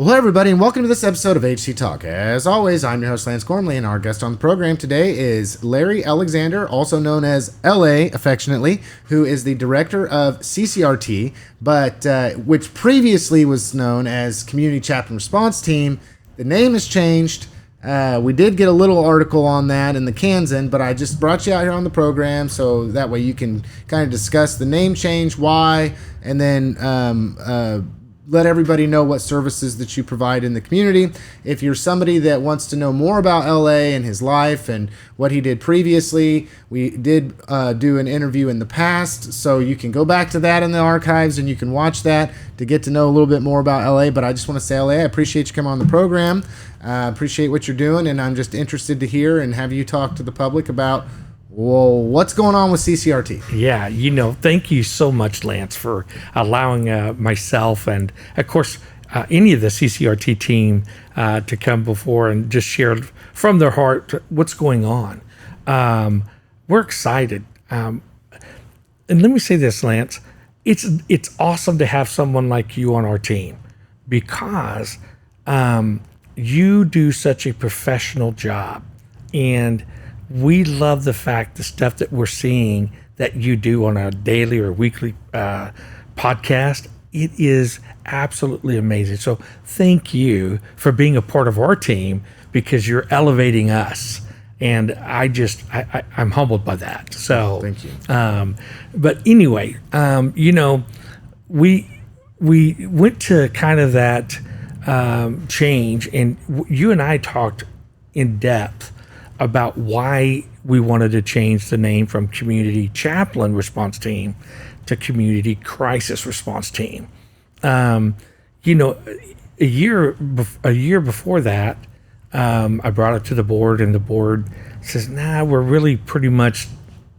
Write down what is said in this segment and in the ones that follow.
Well, hello, everybody, and welcome to this episode of HCTalk. As always, I'm your host, Lance Gormley, and our guest on the program today is Larry Alexander, also known as LA affectionately, who is the director of CCRT, but which previously was known as Community Chaplain Response Team. The name has changed. We did get a little article on that in the Kansan, but I just brought you out here on the program so that way you can kind of discuss the name change, why, and then let everybody know what services that you provide in the community. If you're somebody that wants to know more about LA and his life and what he did previously, we did do an interview in the past, so you can go back to that in the archives and you can watch that to get to know a little bit more about LA. But I just want to say, LA, I appreciate you coming on the program. Appreciate what you're doing, and I'm just interested to hear and have you talk to the public about, well, what's going on with CCRT? Yeah, thank you so much, Lance, for allowing myself and, of course, any of the CCRT team to come before and just share from their heart what's going on. We're excited. And let me say this, Lance. It's awesome to have someone like you on our team because you do such a professional job. And we love the fact, the stuff that we're seeing that you do on a daily or weekly podcast. It is absolutely amazing. So thank you for being a part of our team because you're elevating us. And I'm humbled by that. So thank you. But anyway, we went to kind of that change, and you and I talked in depth about why we wanted to change the name from Community Chaplain Response Team to Community Crisis Response Team. A year before that, I brought it to the board, and the board says, "Nah, we're really pretty much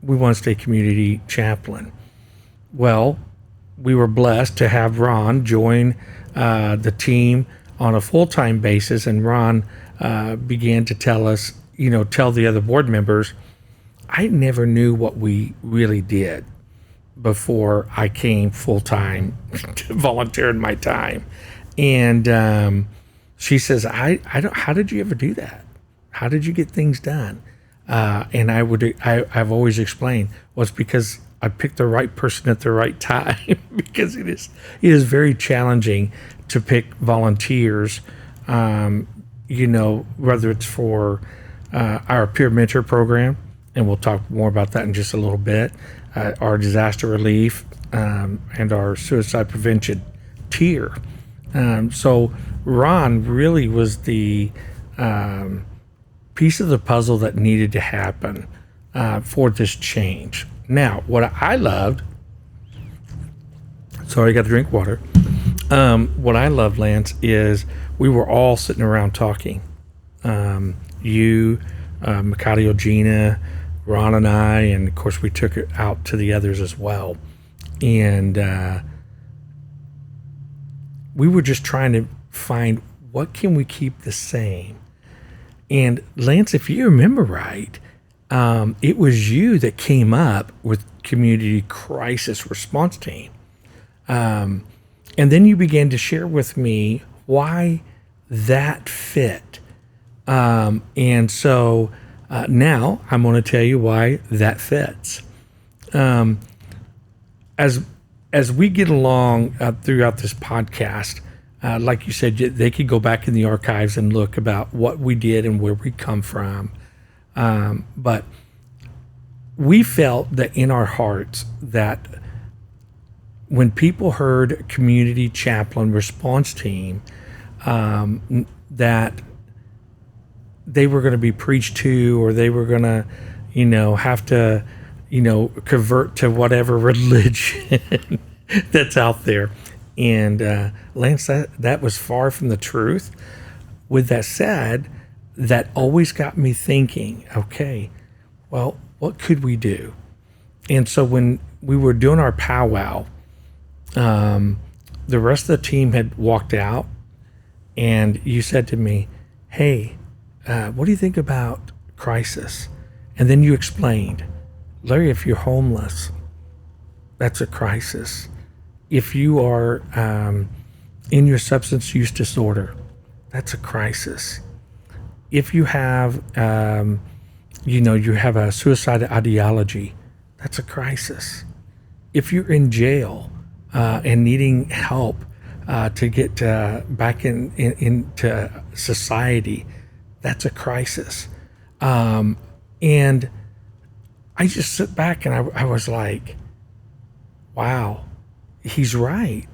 we want to stay Community Chaplain." Well, we were blessed to have Ron join the team on a full-time basis, and Ron began to tell us, tell the other board members, I never knew what we really did before I came full-time to volunteer in my time. And she says, how did you ever do that? How did you get things done? And I've always explained, well, it's because I picked the right person at the right time because it is very challenging to pick volunteers, whether it's for our peer mentor program, and we'll talk more about that in just a little bit, our disaster relief, and our suicide prevention tier. So Ron really was the piece of the puzzle that needed to happen for this change. Now, what I loved, sorry, I got to drink water. What I loved, Lance, is we were all sitting around talking. You, Mikhail, Gina, Ron, and I, and of course we took it out to the others as well. And we were just trying to find what can we keep the same. And Lance, if you remember right, it was you that came up with Community Crisis Response Team. And then you began to share with me why that fit. And so now I'm going to tell you why that fits. As we get along throughout this podcast, like you said, they could go back in the archives and look about what we did and where we come from. But we felt that in our hearts that when people heard Community Chaplain Response Team, that they were going to be preached to, or they were going to, have to, convert to whatever religion that's out there. And Lance, that was far from the truth. With that said, that always got me thinking, okay, well, what could we do? And so when we were doing our powwow, the rest of the team had walked out, and you said to me, hey, what do you think about crisis? And then you explained, Larry, if you're homeless, that's a crisis. If you are in your substance use disorder, that's a crisis. If you have, you have a suicidal ideology, that's a crisis. If you're in jail and needing help to get back into society, that's a crisis. And I just sit back and I was like, wow, he's right.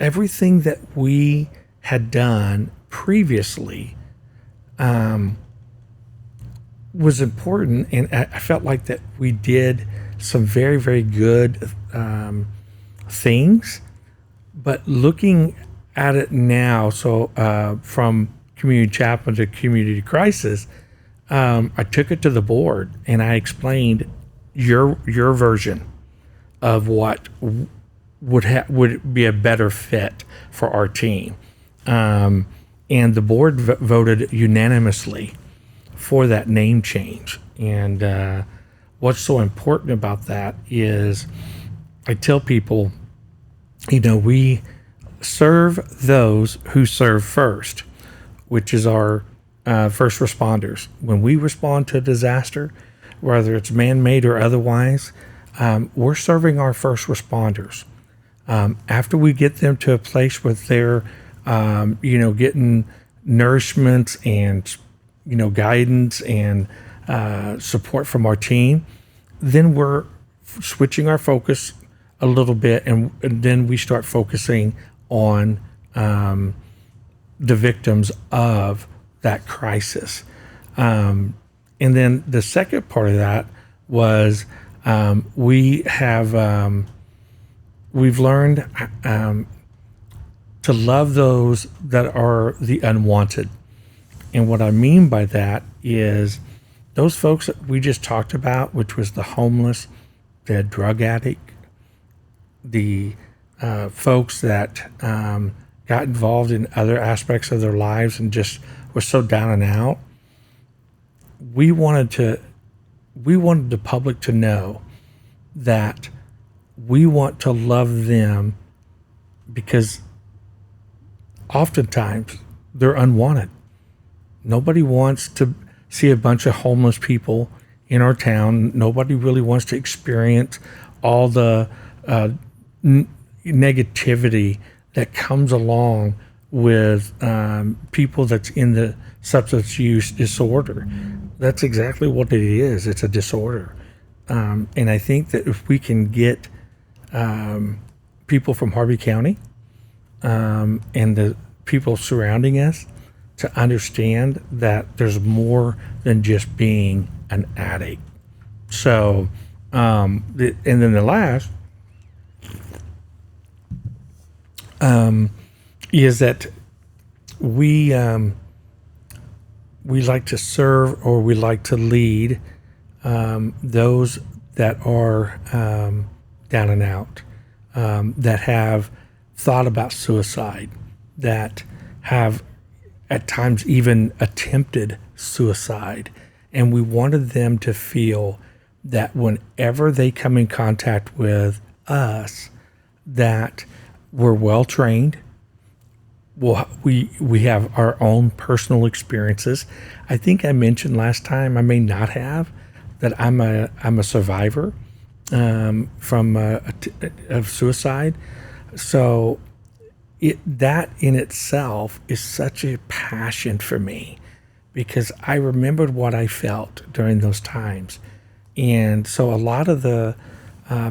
Everything that we had done previously was important, and I felt like that we did some very, very good things. But looking at it now, so from community chaplain to community crisis, I took it to the board and I explained your version of what would be a better fit for our team, and the board voted unanimously for that name change. And what's so important about that is, I tell people, we serve those who serve first, which is our first responders. When we respond to a disaster, whether it's man-made or otherwise, we're serving our first responders. After we get them to a place where they're, getting nourishment and, guidance and support from our team, then we're switching our focus a little bit, and then we start focusing on the victims of that crisis. And then the second part of that was we've learned to love those that are the unwanted. And what I mean by that is those folks that we just talked about, which was the homeless, the drug addict, the folks that got involved in other aspects of their lives and just were so down and out. We wanted the public to know that we want to love them, because oftentimes they're unwanted. Nobody wants to see a bunch of homeless people in our town. Nobody really wants to experience all the negativity that comes along with people that's in the substance use disorder. That's exactly what it is. It's a disorder. And I think that if we can get people from Harvey County and the people surrounding us to understand that there's more than just being an addict. So, and then the last is that we like to serve, or we like to lead those that are down and out, that have thought about suicide, that have at times even attempted suicide. And we wanted them to feel that whenever they come in contact with us, that we're well trained. We have our own personal experiences. I think I mentioned last time, I may not have, that I'm a survivor of suicide. So that in itself is such a passion for me, because I remembered what I felt during those times. And so a lot of the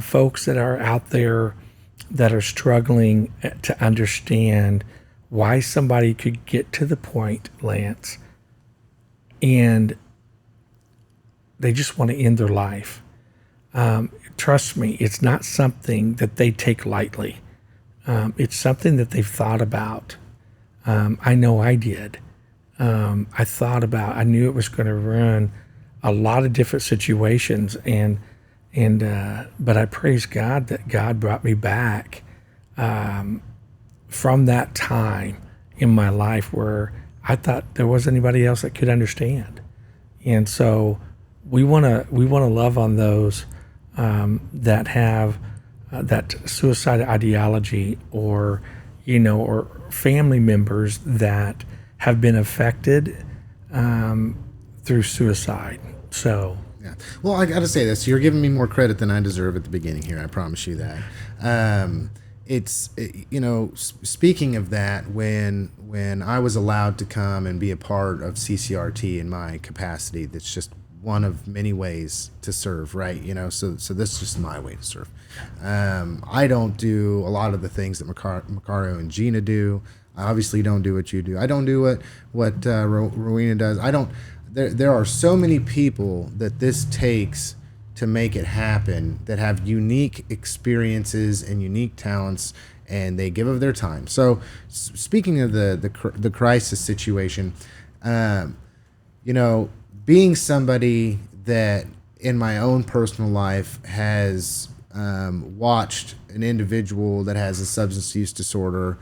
folks that are out there that are struggling to understand why somebody could get to the point, Lance, and they just want to end their life. Trust me, it's not something that they take lightly. It's something that they've thought about. I know I did. I knew it was going to ruin a lot of different situations, but I praise God that God brought me back from that time in my life where I thought there wasn't anybody else that could understand. And so we want to love on those that have that suicide ideology, or or family members that have been affected through suicide. So. Yeah. Well, I got to say this. You're giving me more credit than I deserve at the beginning here. I promise you that. Speaking of that, when I was allowed to come and be a part of CCRT in my capacity, that's just one of many ways to serve, right? So this is just my way to serve. I don't do a lot of the things that Macario and Gina do. I obviously don't do what you do. I don't do what Rowena does. I don't. There are so many people that this takes to make it happen that have unique experiences and unique talents, and they give of their time. So, speaking of the crisis situation, being somebody that in my own personal life has watched an individual that has a substance use disorder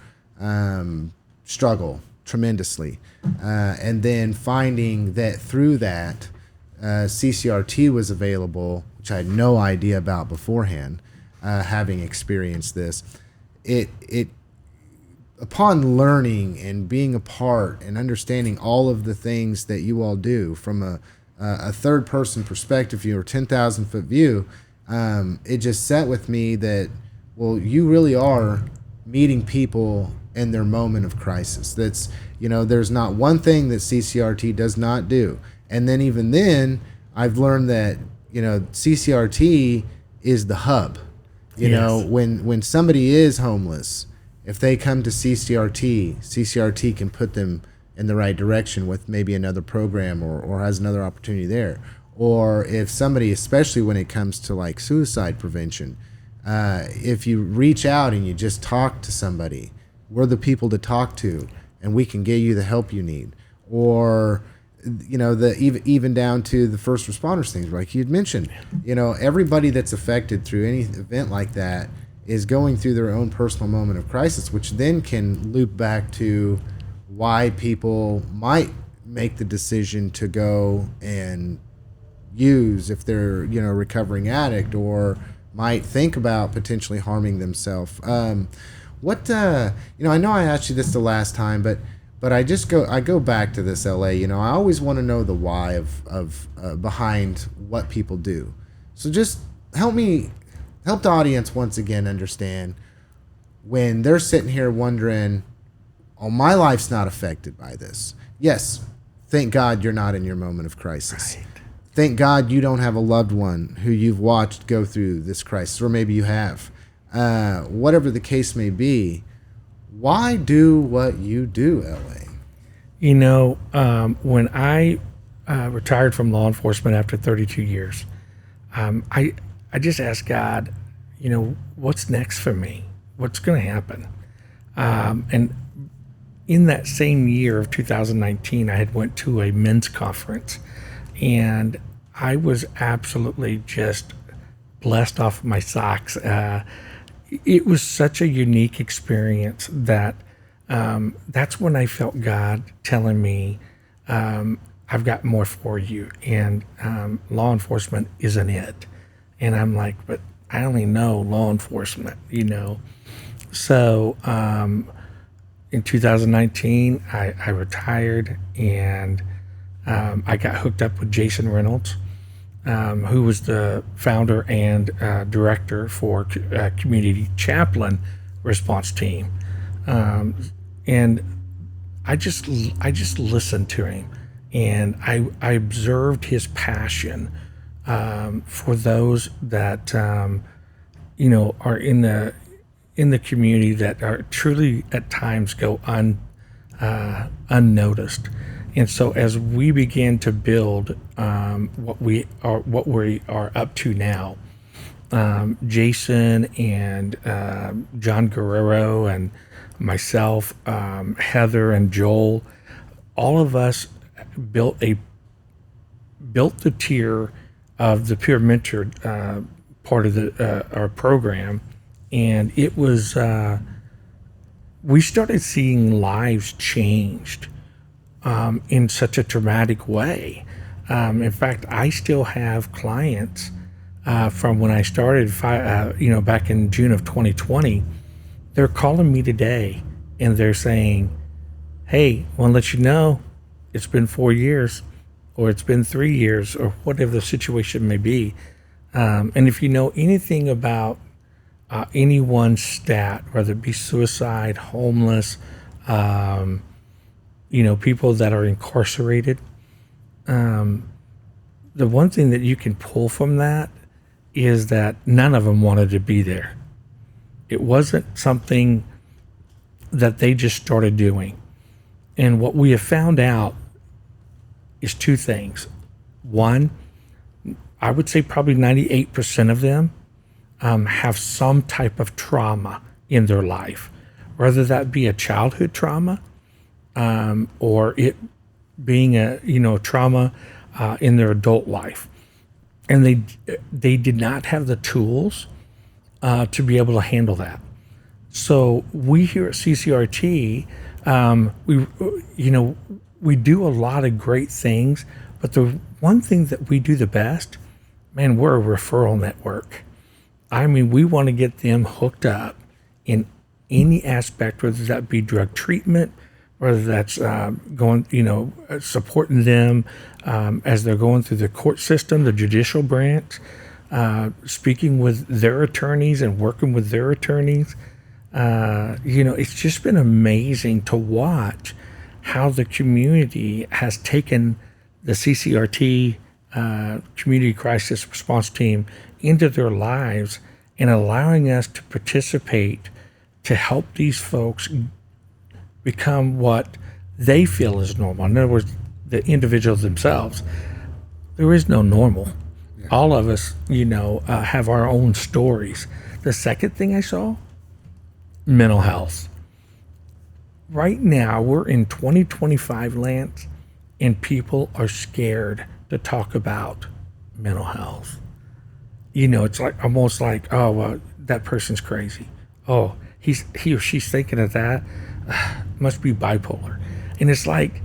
struggle tremendously, and then finding that through that CCRT was available, which I had no idea about beforehand, having experienced this, it upon learning and being a part and understanding all of the things that you all do from a third person perspective view or 10,000-foot view, it just sat with me that, well, you really are meeting people in their moment of crisis. That's, there's not one thing that CCRT does not do. And then even then, I've learned that, CCRT is the hub. When somebody is homeless, if they come to CCRT can put them in the right direction with maybe another program or has another opportunity there. Or if somebody, especially when it comes to like suicide prevention, if you reach out and you just talk to somebody, we're the people to talk to, and we can get you the help you need. Or, even down to the first responders things, like you'd mentioned, everybody that's affected through any event like that is going through their own personal moment of crisis, which then can loop back to why people might make the decision to go and use if they're, a recovering addict, or might think about potentially harming themselves. I know I asked you this the last time, but I go back to this LA. I always want to know the why of behind what people do. So just help the audience once again understand when they're sitting here wondering, oh, my life's not affected by this. Yes, thank God you're not in your moment of crisis. Right. Thank God you don't have a loved one who you've watched go through this crisis, or maybe you have. Whatever the case may be, why do what you do, LA? When I retired from law enforcement after 32 years, I just asked God, what's next for me? What's going to happen? And in that same year of 2019, I had went to a men's conference, and I was absolutely just blessed off my socks. It was such a unique experience that that's when I felt God telling me, I've got more for you, and law enforcement isn't it. And I'm like, but I only know law enforcement, So in 2019, I retired, and I got hooked up with Jason Reynolds, who was the founder and director for Community Chaplain Response Team. And I just listened to him, and I observed his passion for those that are in the community that are truly at times go unnoticed. And so as we began to build what we are up to now, Jason and John Guerrero and myself, Heather and Joel, all of us built the tier of the peer mentor part of our program, and it was we started seeing lives changed in such a dramatic way. In fact, I still have clients from when I started, back in June of 2020. They're calling me today and they're saying, hey, I want to let you know it's been 4 years or it's been 3 years or whatever the situation may be. And if you know anything about anyone's stat, whether it be suicide, homeless, people that are incarcerated, the one thing that you can pull from that is that none of them wanted to be there. It wasn't something that they just started doing. And what we have found out is two things. One, I would say probably 98% of them have some type of trauma in their life, whether that be a childhood trauma or it being a trauma in their adult life. And they did not have the tools to be able to handle that. So we here at CCRT, we do a lot of great things, but the one thing that we do the best, man, we're a referral network. I mean, we want to get them hooked up in any aspect, whether that be drug treatment, whether that's supporting them as they're going through the court system, the judicial branch, speaking with their attorneys and working with their attorneys. It's just been amazing to watch how the community has taken the CCRT Community Crisis Response Team into their lives and allowing us to participate to help these folks become what they feel is normal. In other words, the individuals themselves. There is no normal. Yeah. All of us, have our own stories. The second thing I saw, mental health. Right now, we're in 2025, Lance, and people are scared to talk about mental health. It's like almost like, that person's crazy. Oh, he or she's thinking of that. Must be bipolar. And it's like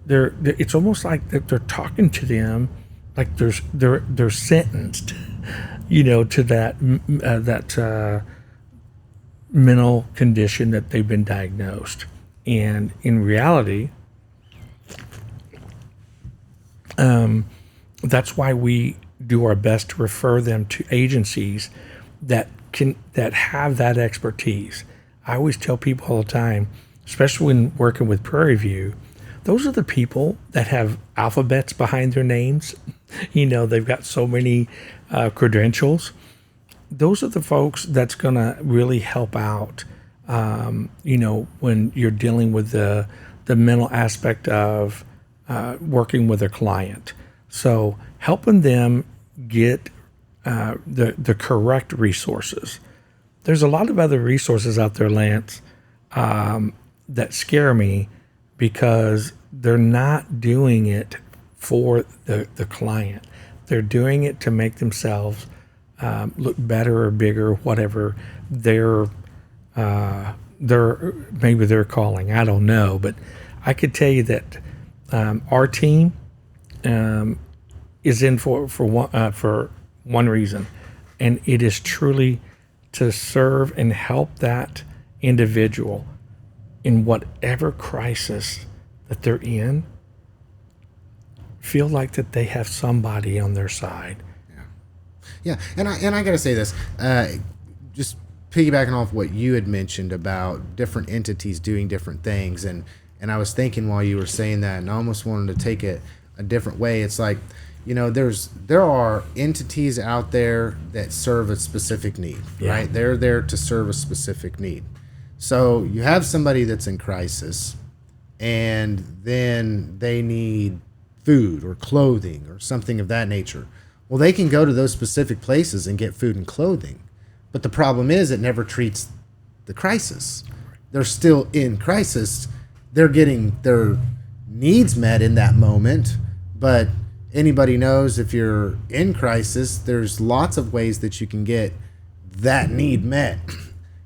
it's almost like that they're talking to them like they're sentenced, to that mental condition that they've been diagnosed. And in reality, that's why we do our best to refer them to agencies that have that expertise. I always tell people all the time, especially when working with Prairie View, those are the people that have alphabets behind their names. They've got so many credentials. Those are the folks that's going to really help out, when you're dealing with the mental aspect of working with a client. So helping them get the correct resources. There's a lot of other resources out there, Lance, that scare me because they're not doing it for the client. They're doing it to make themselves look better or bigger, whatever their maybe they're calling. I don't know, but I could tell you that our team is in for one reason, and it is truly to serve and help that individual in whatever crisis that they're in, feel like that they have somebody on their side. Yeah, and I gotta say this, just piggybacking off what you had mentioned about different entities doing different things, and I was thinking while you were saying that, and I almost wanted to take it a different way. It's like, there are entities out there that serve a specific need, right? They're there to serve a specific need. So you have somebody that's in crisis, and then they need food or clothing or something of that nature. Well, they can go to those specific places and get food and clothing. But the problem is it never treats the crisis. They're still in crisis. They're getting their needs met in that moment. But anybody knows if you're in crisis, there's lots of ways that you can get that need met.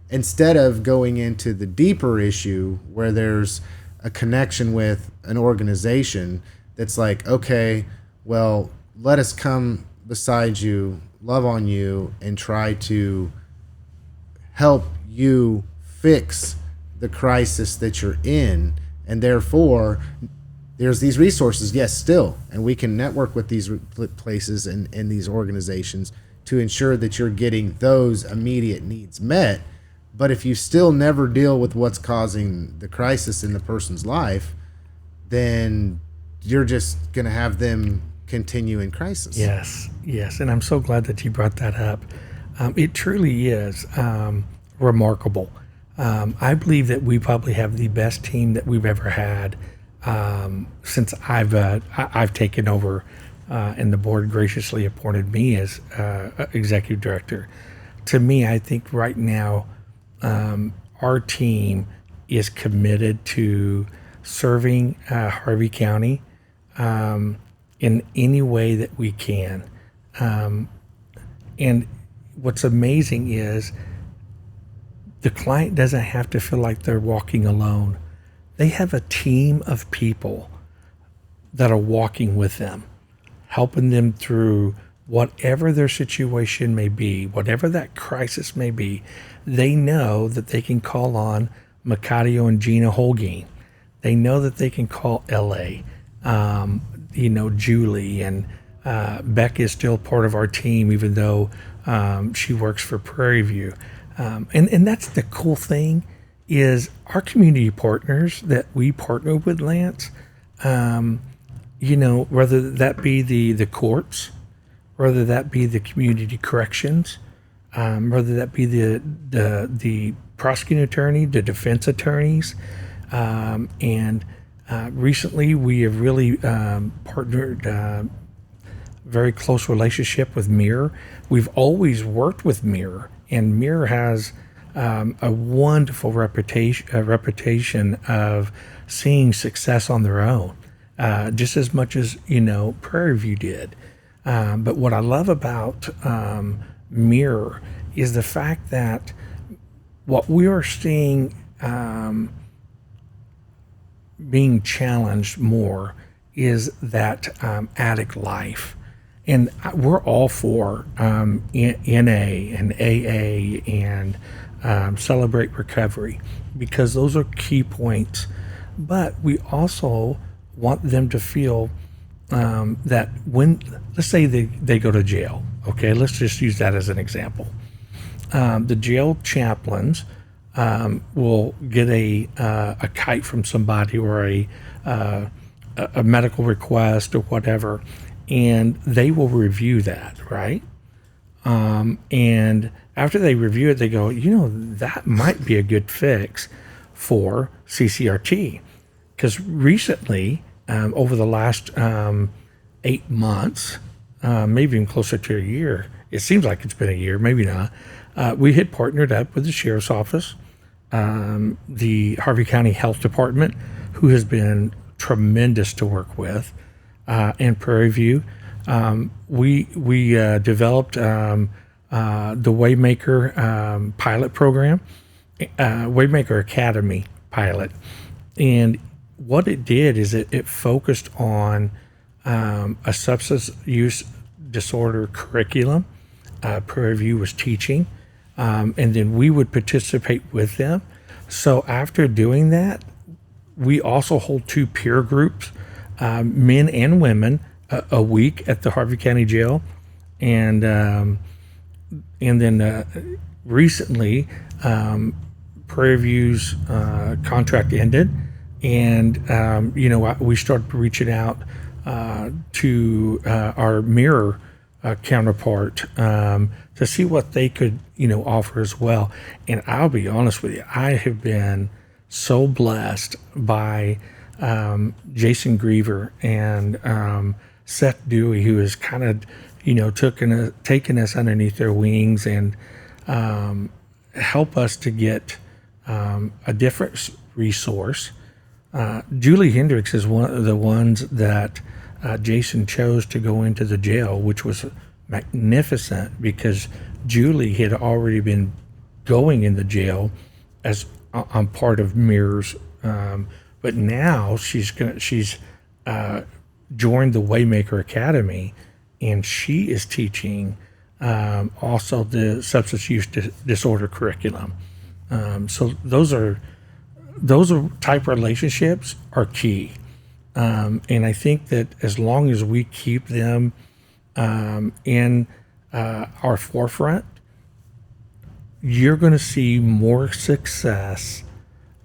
Instead of going into the deeper issue where there's a connection with an organization that's like, okay, well, let us come beside you, love on you and try to help you fix the crisis that you're in. And therefore, there's these resources, yes, still, and we can network with these places and these organizations to ensure that you're getting those immediate needs met. But if you still never deal with what's causing the crisis in the person's life, then you're just going to have them continue in crisis. Yes, and I'm so glad that you brought that up. It truly is remarkable. I believe that we probably have the best team that we've ever had since I've taken over, and the board graciously appointed me as executive director. To me, I think right now our team is committed to serving Harvey County in any way that we can. And what's amazing is the client doesn't have to feel like they're walking alone. They have a team of people that are walking with them, helping them through whatever their situation may be, whatever that crisis may be. They know that they can call on Macadio and Gina Holguin. They know that they can call LA, Julie, and Beck is still part of our team, even though she works for Prairie View. And that's the cool thing is our community partners that we partner with, Lance, whether that be the courts, whether that be the community corrections, whether that be the prosecuting attorney, the defense attorneys, and recently we have really partnered very close relationship with Mirror. We've always worked with Mirror, and Mirror has a wonderful reputation of seeing success on their own, just as much as Prairie View did. But what I love about Mirror is the fact that what we are seeing being challenged more is that addict life. And we're all for NA and AA and Celebrate Recovery, because those are key points. But we also want them to feel that when, let's say they go to jail, okay, let's just use that as an example. The jail chaplains will get a kite from somebody or a medical request or whatever, and they will review that, right? And after they review it, they go, that might be a good fix for CCRT. Because recently, over the last 8 months, maybe even closer to a year, it seems like it's been a year, maybe not, we had partnered up with the Sheriff's Office, the Harvey County Health Department, who has been tremendous to work with, and Prairie View. We developed the Waymaker pilot program, Waymaker Academy pilot. And what it did is it focused on a substance use disorder curriculum. Prairie View was teaching, and then we would participate with them. So after doing that, we also hold 2 peer groups, men and women, a week at the Harvey County Jail, and then recently, Prairie View's contract ended, and we started reaching out to our Mirror counterpart to see what they could offer as well. And I'll be honest with you, I have been so blessed by Jason Griever and Seth Dewey, who has kind of taken us underneath their wings and help us to get a different resource. Julie Hendricks is one of the ones that Jason chose to go into the jail, which was magnificent because Julie had already been going in the jail as on part of Mirrors, but now she's joined the Waymaker Academy, and she is teaching also the substance use disorder curriculum. So those are type relationships are key. And I think that as long as we keep them in our forefront, you're going to see more success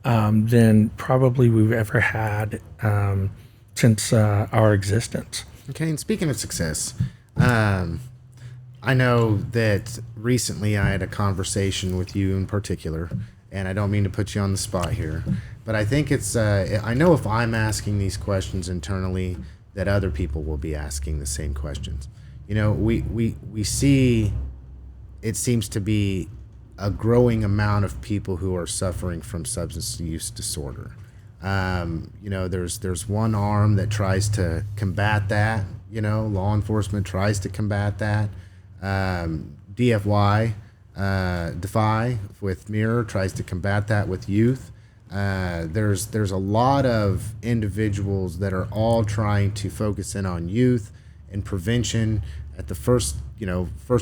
than probably we've ever had since our existence. Okay, and speaking of success, I know that recently I had a conversation with you in particular, and I don't mean to put you on the spot here, but I think it's, I know if I'm asking these questions internally, that other people will be asking the same questions. You know, we see, it seems to be a growing amount of people who are suffering from substance use disorder. You know, there's one arm that tries to combat that. You know, law enforcement tries to combat that. DFY, Defy with Mirror tries to combat that with youth. There's a lot of individuals that are all trying to focus in on youth and prevention at the first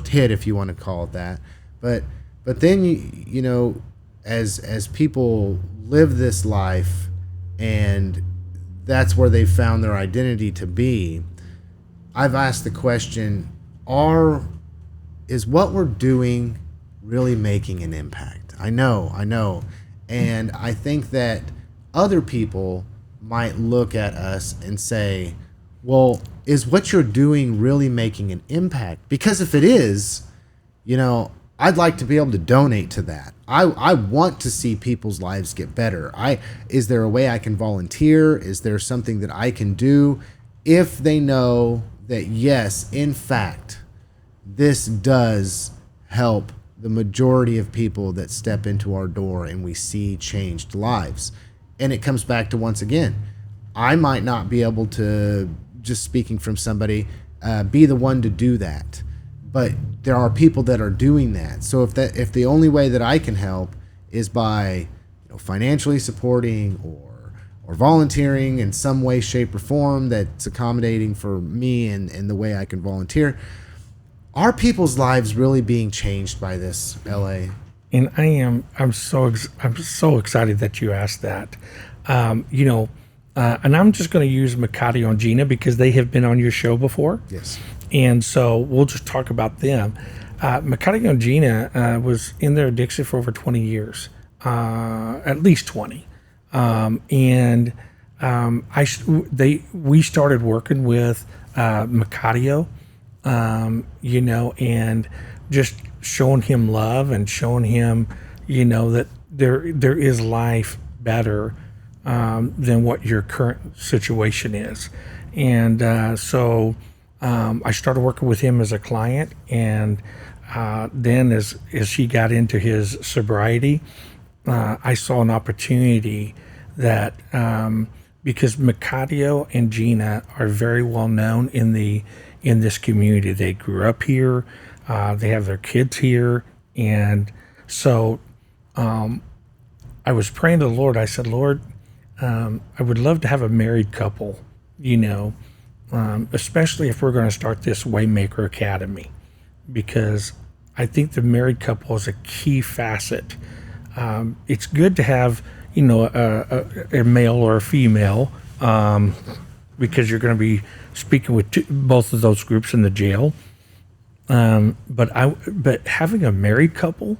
hit, if you want to call it that. But then you know, as people live this life, and that's where they found their identity to be, I've asked the question, is what we're doing really making an impact? I know. And I think that other people might look at us and say, well, is what you're doing really making an impact? Because if it is, you know, I'd like to be able to donate to that. I want to see people's lives get better. Is there a way I can volunteer? Is there something that I can do if they know that, yes, in fact, this does help the majority of people that step into our door and we see changed lives? And it comes back to, once again, I might not be able to, just speaking from somebody, be the one to do that. But there are people that are doing that. So if the only way that I can help is by, you know, financially supporting or volunteering in some way, shape, or form that's accommodating for me and the way I can volunteer, are people's lives really being changed by this, LA? And I'm so excited that you asked that. You know, and I'm just going to use Makati and Gina because they have been on your show before. Yes. And so we'll just talk about them. Makati and Gina was in their addiction for over 20 years, at least 20. We started working with Makati, you know, and just showing him love and showing him, you know, that there is life better than what your current situation is. And so I started working with him as a client, and then as he got into his sobriety, I saw an opportunity that because Makati and Gina are very well known in this community. They grew up here, they have their kids here, and so I was praying to the Lord. I said, Lord, I would love to have a married couple, you know, especially if we're going to start this Waymaker Academy, because I think the married couple is a key facet. It's good to have, you know, a male or a female, because you're going to be speaking with both of those groups in the jail. But having a married couple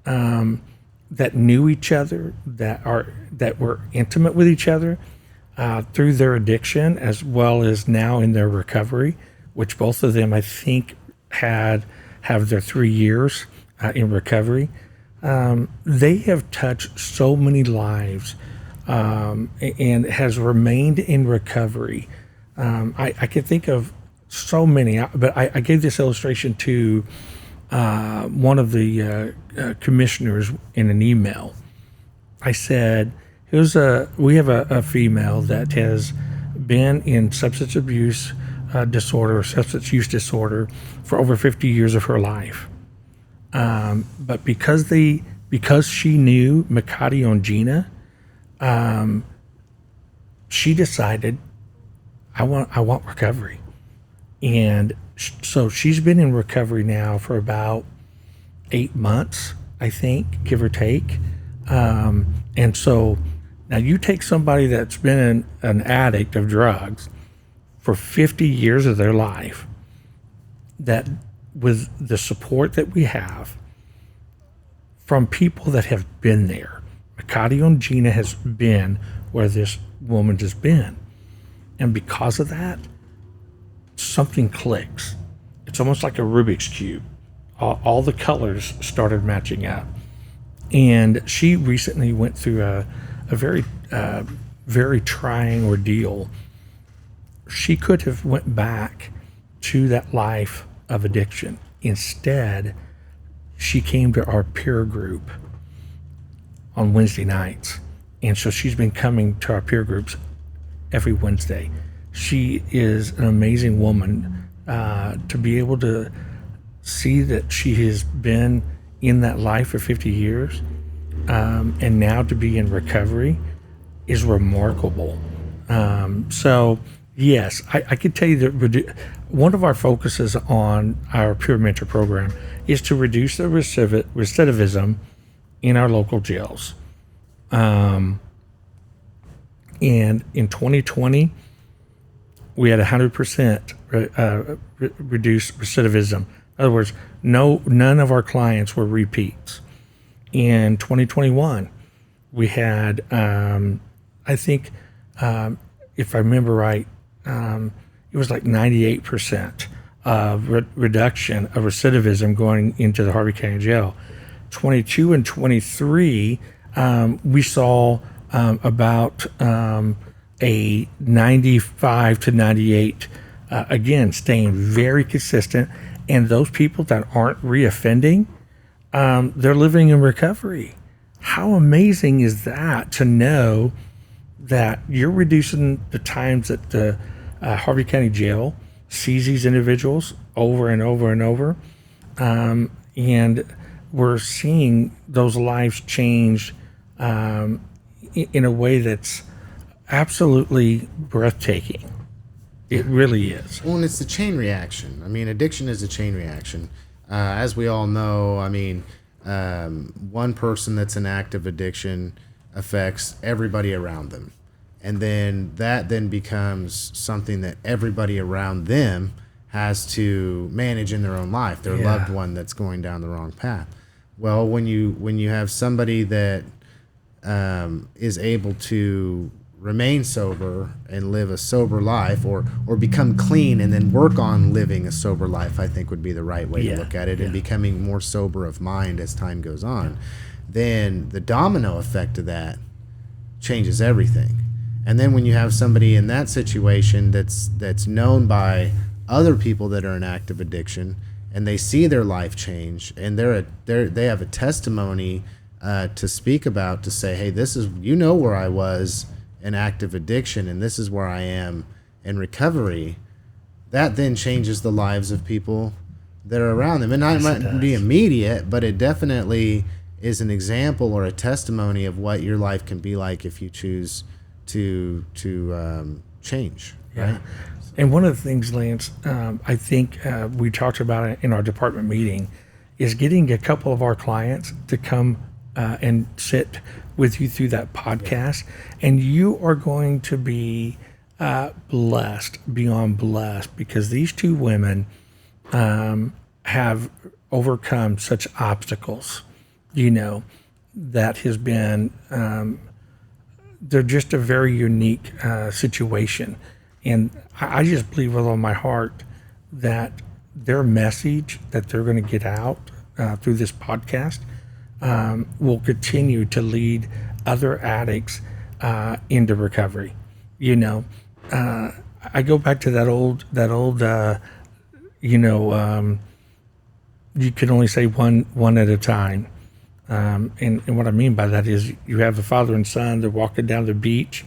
that knew each other, that were intimate with each other through their addiction, as well as now in their recovery, which both of them I think have their 3 years in recovery. They have touched so many lives and has remained in recovery. I can think of so many, but I gave this illustration to one of the commissioners in an email. I said, we have a female that has been in substance abuse disorder, substance use disorder, for over 50 years of her life. But because she knew Makati and Gina, she decided, I want recovery. And So she's been in recovery now for about 8 months, I think, give or take. And so now you take somebody that's been an addict of drugs for 50 years of their life, that with the support that we have from people that have been there. Makati and Gina has been where this woman has been. And because of that, something clicks. It's almost like a Rubik's Cube. All the colors started matching up. And she recently went through a very, very trying ordeal. She could have went back to that life of addiction. Instead, she came to our peer group on Wednesday nights. And so she's been coming to our peer groups every Wednesday. She is an amazing woman. To be able to see that she has been in that life for 50 years and now to be in recovery is remarkable. So, yes, I could tell you that one of our focuses on our peer mentor program is to reduce the recidivism in our local jails. And in 2020, we had 100% reduced recidivism. In other words, none of our clients were repeats. In 2021, we had, I think, if I remember right, it was like 98% reduction of recidivism going into the Harvey County Jail. 22 and 23, we saw about a 95 to 98, again, staying very consistent. And those people that aren't reoffending, they're living in recovery. How amazing is that, to know that you're reducing the times that the Harvey County Jail sees these individuals over and over and over. And we're seeing those lives change in a way that's absolutely breathtaking. It really is. Well, and it's the chain reaction. I mean, addiction is a chain reaction. As we all know, I mean, one person that's in active addiction affects everybody around them. And then that then becomes something that everybody around them has to manage in their own life, their loved one that's going down the wrong path. Well, when you have somebody that is able to remain sober and live a sober life, or become clean and then work on living a sober life, I think would be the right way to look at it, and becoming more sober of mind as time goes on, then the domino effect of that changes everything. And then when you have somebody in that situation that's known by other people that are in active addiction, and they see their life change, and they have a testimony to speak about, to say, hey, this is, where I was in active addiction, and this is where I am in recovery, that then changes the lives of people that are around them. And it might be immediate, but it definitely is an example or a testimony of what your life can be like if you choose to change. Yeah. Right? And one of the things, Lance, I think we talked about it in our department meeting, is getting a couple of our clients to come and sit with you through that podcast. And you are going to be blessed, beyond blessed, because these two women have overcome such obstacles, that has been, they're just a very unique situation. And I just believe with all my heart that their message that they're going to get out through this podcast will continue to lead other addicts into recovery. I go back to that old you can only say one at a time. And what I mean by that is, you have a father and son, they're walking down the beach,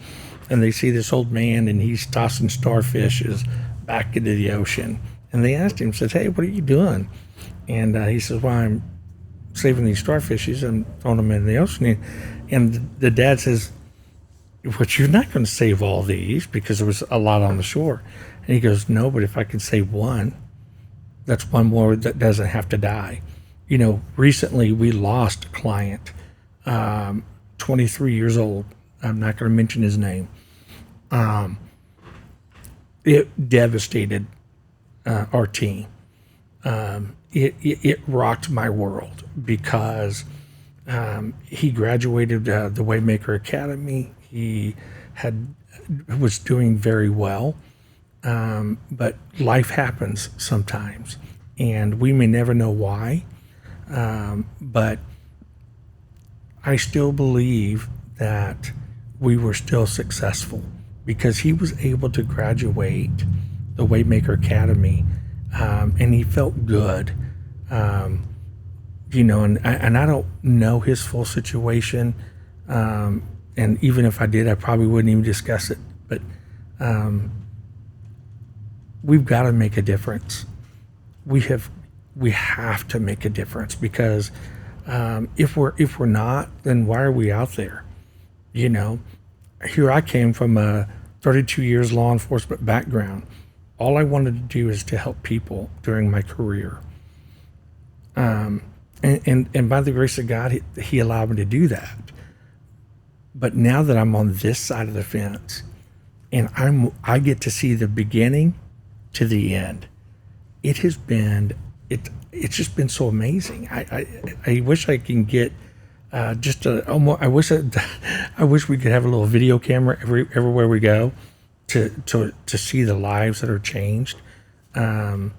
and they see this old man, and he's tossing starfishes back into the ocean. And they asked him, says, hey, what are you doing? And he says, well, I'm saving these starfishes and throwing them in the ocean. And the dad says, but you're not going to save all these, because there was a lot on the shore. And he goes, no, but if I can save one, that's one more that doesn't have to die. Recently we lost a client, 23 years old. I'm not going to mention his name. It devastated our team. It rocked my world because he graduated the Waymaker Academy. He was doing very well, but life happens sometimes, and we may never know why. But I still believe that we were still successful because he was able to graduate the Waymaker Academy, and he felt good. And I don't know his full situation, and even if I did, I probably wouldn't even discuss it. But we've got to make a difference. We have to make a difference because if we're not, then why are we out there? Here I came from a 32 years law enforcement background. All I wanted to do is to help people during my career. And by the grace of God, he allowed me to do that. But now that I'm on this side of the fence and I get to see the beginning to the end, it's just been so amazing. I wish I can get I wish we could have a little video camera everywhere we go to see the lives that are changed. It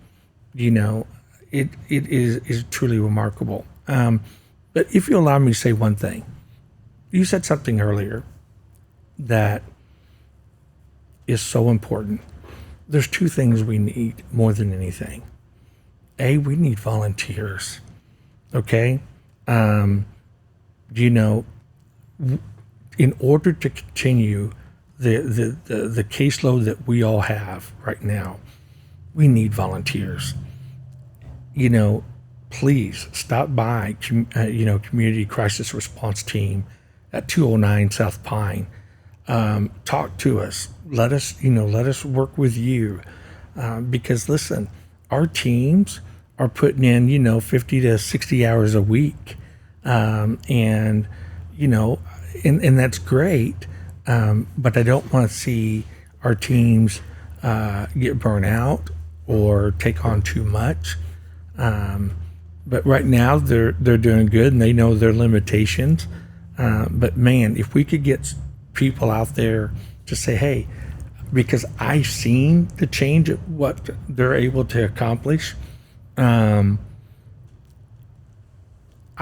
is truly remarkable. But if you allow me to say one thing, you said something earlier that is so important. There's two things we need more than anything. We need volunteers. Okay? In order to continue the caseload that we all have right now, we need volunteers. Please stop by, Community Crisis Response Team at 209 South Pine. Talk to us. Let us work with you. Because listen, our teams are putting in, 50 to 60 hours a week. And that's great. But I don't want to see our teams get burnt out or take on too much. But right now they're doing good and they know their limitations. But man, if we could get people out there to say, hey, because I've seen the change of what they're able to accomplish. I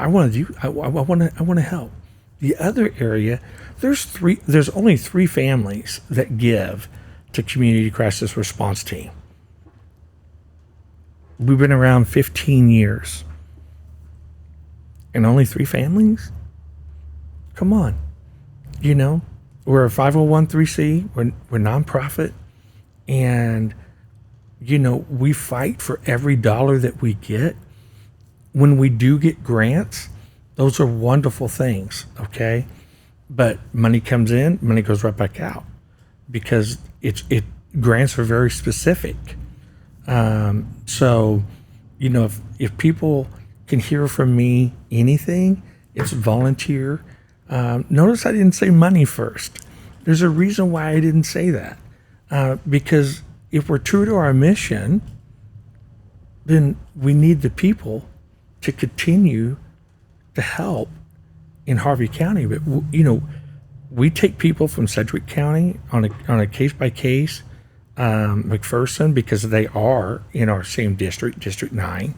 want to help. The other area, there's only 3 families that give to Community Crisis Response Team. We've been around 15 years. And only 3 families? Come on. We're a 501(c)(3), we're nonprofit, and we fight for every dollar that we get. When we do get grants, those are wonderful things, okay? But money comes in, money goes right back out because grants are very specific. So, if people can hear from me anything, it's volunteer. Notice I didn't say money first. There's a reason why I didn't say that. Because if we're true to our mission, then we need the people to continue to help in Harvey County. But, we take people from Sedgwick County on a case-by-case, McPherson, because they are in our same district, District 9.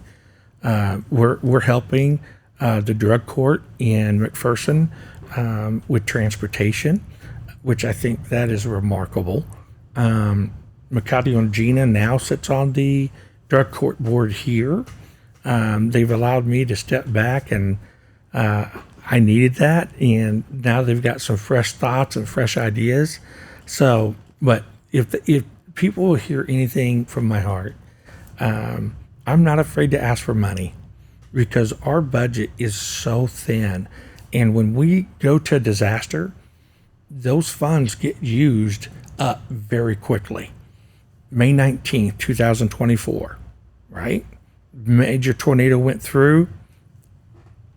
We're helping the drug court in McPherson with transportation, which I think that is remarkable. McCarty and Gina now sits on the drug court board here. They've allowed me to step back, and I needed that. And now they've got some fresh thoughts and fresh ideas. So, but if people will hear anything from my heart, I'm not afraid to ask for money because our budget is so thin. And when we go to a disaster, those funds get used up very quickly. May 19th, 2024, right? major tornado went through,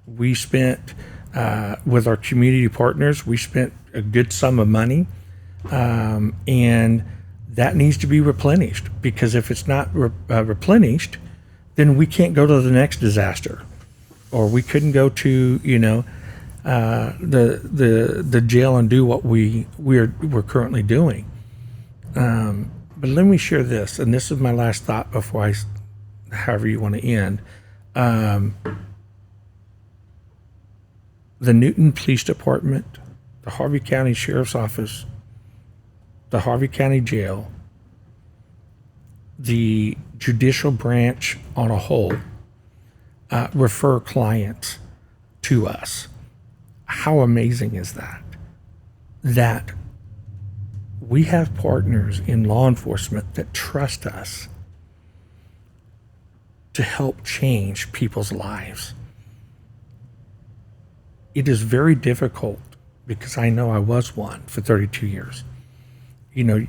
we spent, with our community partners, we spent a good sum of money, and that needs to be replenished, because if it's not replenished, then we can't go to the next disaster, or we couldn't go to, the jail and do what we're currently doing. But let me share this, and this is my last thought before however you want to end. The Newton Police Department, the Harvey County Sheriff's Office, the Harvey County Jail, the judicial branch on a whole, refer clients to us. How amazing is that? That we have partners in law enforcement that trust us to help change people's lives. It is very difficult, because I know I was one for 32 years. You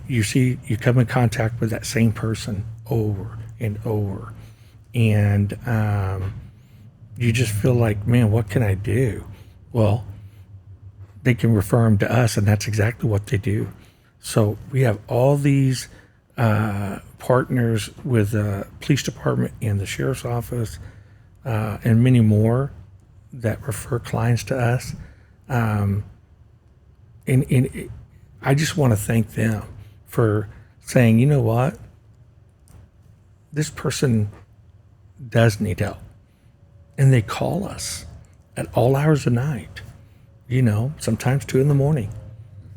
come in contact with that same person over and over, and you just feel like, man, what can I do? Well, they can refer them to us, and that's exactly what they do. So we have all these partners with the police department and the sheriff's office, and many more that refer clients to us. And I just want to thank them for saying, you know what, this person does need help. And they call us at all hours of night, sometimes 2 a.m.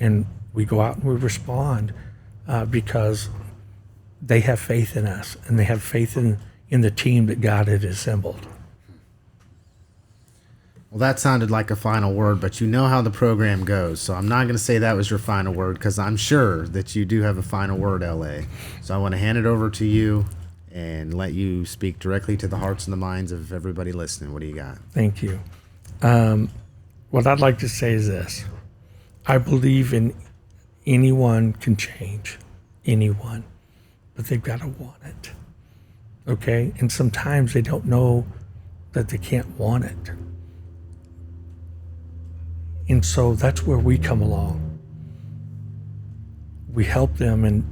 And we go out and we respond because they have faith in us, and they have faith in the team that God had assembled. Well, that sounded like a final word, but you know how the program goes, so I'm not going to say that was your final word, because I'm sure that you do have a final word, LA. So I want to hand it over to you and let you speak directly to the hearts and the minds of everybody listening. What do you got? Thank you. What I'd like to say is this. I believe in anyone can change, anyone, but they've got to want it, okay? And sometimes they don't know that they can't want it. And so that's where we come along. We help them, and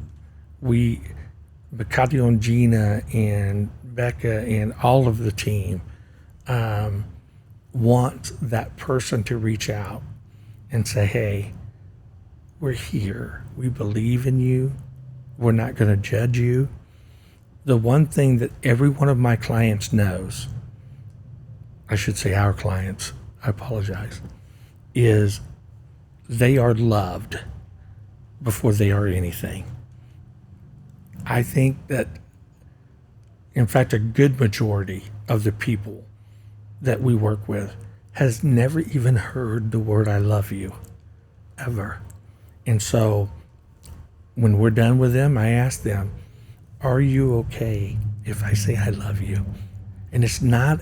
Bakadio and Gina and Becca and all of the team want that person to reach out and say, hey, we're here. We believe in you. We're not going to judge you. The one thing that every one of my clients knows, I should say our clients, I apologize, is they are loved before they are anything. I think that, in fact, a good majority of the people that we work with has never even heard the word I love you, ever. And so when we're done with them, I ask them, are you okay if I say I love you? And it's not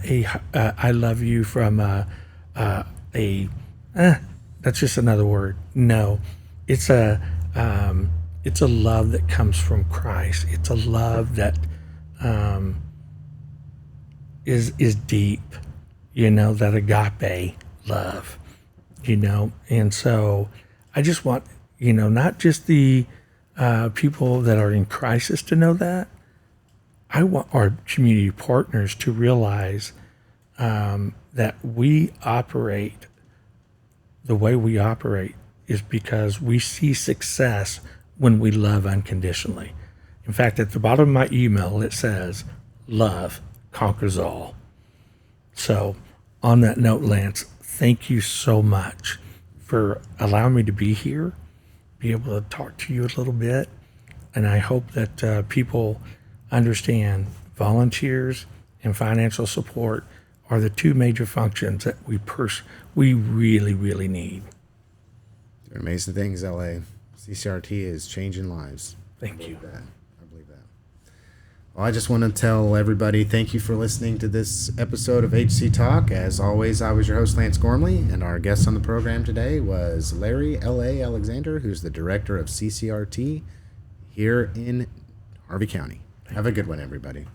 I love you from that's just another word. No, it's a love that comes from Christ. It's a love that is deep, that agape love, And so I just want, not just the people that are in crisis to know that. I want our community partners to realize that we operate the way we operate is because we see success when we love unconditionally. In fact, at the bottom of my email, it says, love conquers all. So on that note, Lance, thank you so much for allowing me to be here, be able to talk to you a little bit. And I hope that people understand volunteers and financial support are the two major functions that we really, really need. Doing amazing things, LA. CCRT is changing lives. Thank you. I believe that. Well, I just want to tell everybody thank you for listening to this episode of HC Talk. As always, I was your host, Lance Gormley, and our guest on the program today was Larry L.A. Alexander, who's the director of CCRT here in Harvey County. Have a good one, everybody.